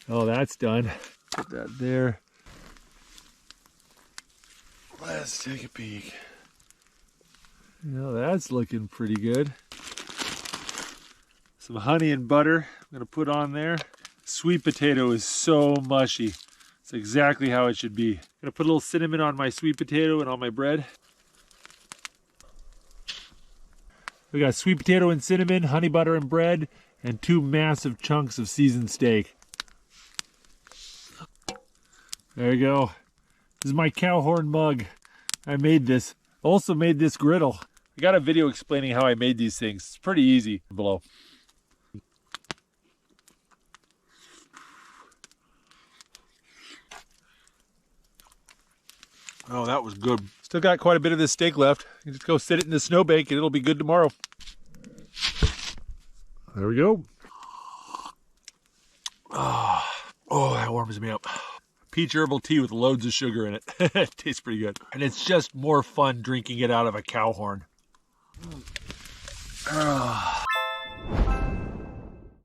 Oh, that's done. Put that there. Let's take a peek. That's looking pretty good. Some honey and butter I'm gonna put on there. Sweet potato is so mushy. It's exactly how it should be. I'm gonna put a little cinnamon on my sweet potato and on my bread. We got sweet potato and cinnamon, honey butter and bread, and 2 massive chunks of seasoned steak. There you go. This is my cow horn mug. I made this. Also made this griddle. I got a video explaining how I made these things. It's pretty easy below. Oh, that was good. Still got quite a bit of this steak left. You just go sit it in the snowbank and it'll be good tomorrow. There we go. Oh, that warms me up. Peach herbal tea with loads of sugar in it. It tastes pretty good. And it's just more fun drinking it out of a cow horn.